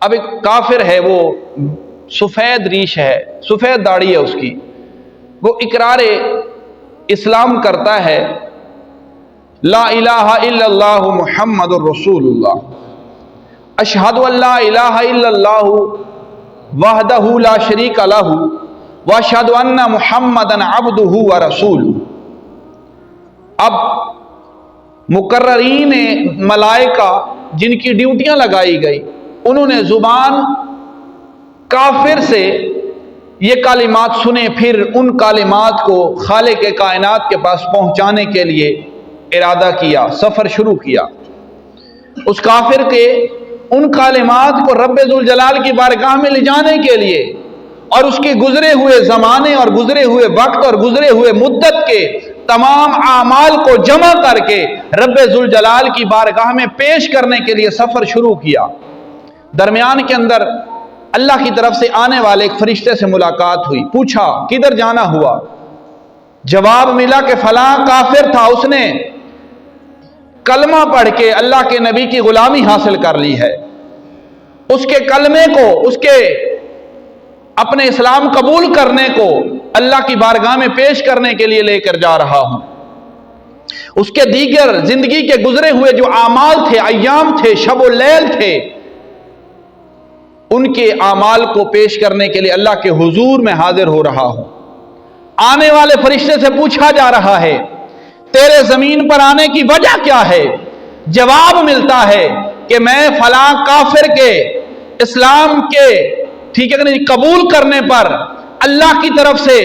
اب ایک کافر ہے، وہ سفید ریش ہے، سفید داڑھی ہے اس کی، وہ اقرار اسلام کرتا ہے، لا الہ الا اللہ محمد الرسول اللہ، اشہد ان لا الہ الا اللہ وحدہ لا شریک لہ واشہد ان محمدً عبدہ ورسولہ۔ اب مقررین ملائکہ جن کی ڈیوٹیاں لگائی گئی، انہوں نے زبان کافر سے یہ کلمات سنے، پھر ان کلمات کو خالق کائنات کے پاس پہنچانے کے لیے ارادہ کیا، سفر شروع کیا۔ اس کافر کے ان کلمات کو رب ذوالجلال کی بارگاہ میں لے جانے کے لیے اور اس کے گزرے ہوئے زمانے اور گزرے ہوئے وقت اور گزرے ہوئے مدت کے تمام اعمال کو جمع کر کے رب ذوالجلال کی بارگاہ میں پیش کرنے کے لیے سفر شروع کیا۔ درمیان کے اندر اللہ کی طرف سے آنے والے ایک فرشتے سے ملاقات ہوئی، پوچھا کدھر جانا ہوا؟ جواب ملا کہ فلاں کافر تھا، اس نے کلمہ پڑھ کے اللہ کے نبی کی غلامی حاصل کر لی ہے، اس کے کلمے کو، اس کے اپنے اسلام قبول کرنے کو اللہ کی بارگاہ میں پیش کرنے کے لیے لے کر جا رہا ہوں۔ اس کے دیگر زندگی کے گزرے ہوئے جو اعمال تھے، ایام تھے، شب و لیل تھے، ان کے اعمال کو پیش کرنے کے لیے اللہ کے حضور میں حاضر ہو رہا ہوں۔ آنے والے فرشتے سے پوچھا جا رہا ہے تیرے زمین پر آنے کی وجہ کیا ہے؟ جواب ملتا ہے کہ میں فلاں کافر کے اسلام کے قبول کرنے پر اللہ کی طرف سے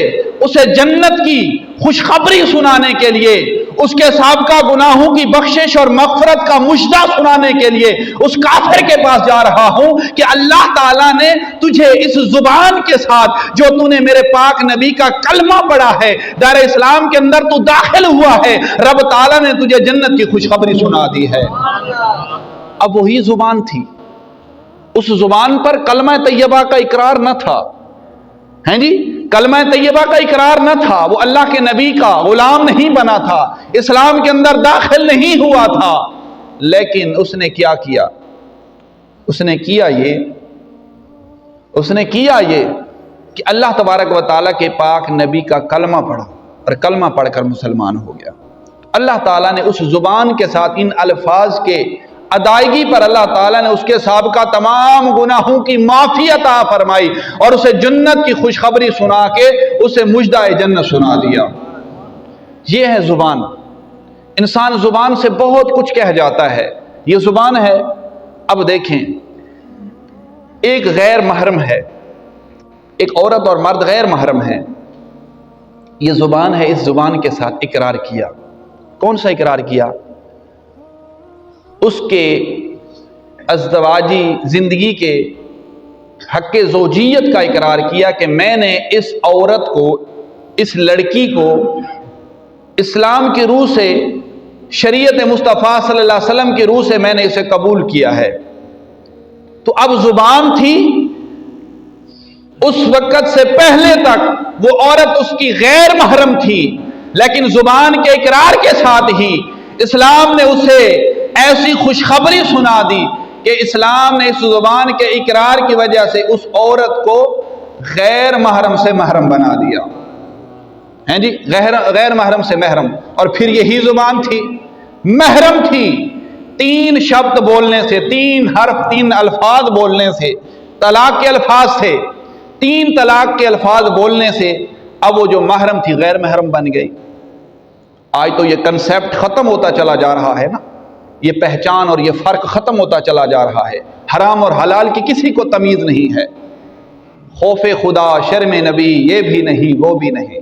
اسے جنت کی خوشخبری سنانے کے لیے، اس کے سابقہ گناہوں کی بخشش اور مغفرت کا مژدہ سنانے کے لیے اس کافر کے پاس جا رہا ہوں کہ اللہ تعالیٰ نے تجھے اس زبان کے ساتھ جو تو نے میرے پاک نبی کا کلمہ پڑھا ہے، دار اسلام کے اندر تو داخل ہوا ہے، رب تعالیٰ نے تجھے جنت کی خوشخبری سنا دی ہے۔ اب وہی زبان تھی، اس زبان پر کلمہ طیبہ کا اقرار نہ تھا، ہیں جی، کلمہ طیبہ کا اقرار نہ تھا، وہ اللہ کے نبی کا غلام نہیں بنا تھا، اسلام کے اندر داخل نہیں ہوا تھا، لیکن اس نے کیا کیا؟ اس نے کیا یہ کہ اللہ تبارک و تعالیٰ کے پاک نبی کا کلمہ پڑھا اور کلمہ پڑھ کر مسلمان ہو گیا۔ اللہ تعالیٰ نے اس زبان کے ساتھ ان الفاظ کے ادائیگی پر اللہ تعالیٰ نے اس کے سابقہ تمام گناہوں کی معافی عطا فرمائی اور اسے جنت کی خوشخبری سنا کے اسے مژدہ جنت سنا دیا۔ یہ ہے زبان۔ انسان زبان سے بہت کچھ کہہ جاتا ہے، یہ زبان ہے۔ اب دیکھیں، ایک غیر محرم ہے، ایک عورت اور مرد غیر محرم ہے، یہ زبان ہے، اس زبان کے ساتھ اقرار کیا۔ کون سا اقرار کیا؟ اس کے ازدواجی زندگی کے حق زوجیت کا اقرار کیا کہ میں نے اس عورت کو، اس لڑکی کو اسلام کی روح سے، شریعت مصطفیٰ صلی اللہ علیہ وسلم کی روح سے میں نے اسے قبول کیا ہے۔ تو اب زبان تھی، اس وقت سے پہلے تک وہ عورت اس کی غیر محرم تھی، لیکن زبان کے اقرار کے ساتھ ہی اسلام نے اسے ایسی خوشخبری سنا دی کہ اسلام نے اس زبان کے اقرار کی وجہ سے اس عورت کو غیر محرم سے محرم بنا دیا، ہیں جی، غیر محرم سے محرم۔ اور پھر یہی زبان تھی، محرم تھی، 3 شبد بولنے سے، 3 حرف، 3 الفاظ بولنے سے، طلاق کے الفاظ تھے، 3 طلاق کے الفاظ بولنے سے اب وہ جو محرم تھی غیر محرم بن گئی۔ آج تو یہ کنسیپٹ ختم ہوتا چلا جا رہا ہے نا، یہ پہچان اور یہ فرق ختم ہوتا چلا جا رہا ہے، حرام اور حلال کی کسی کو تمیز نہیں ہے، خوف خدا، شرم نبی، یہ بھی نہیں وہ بھی نہیں۔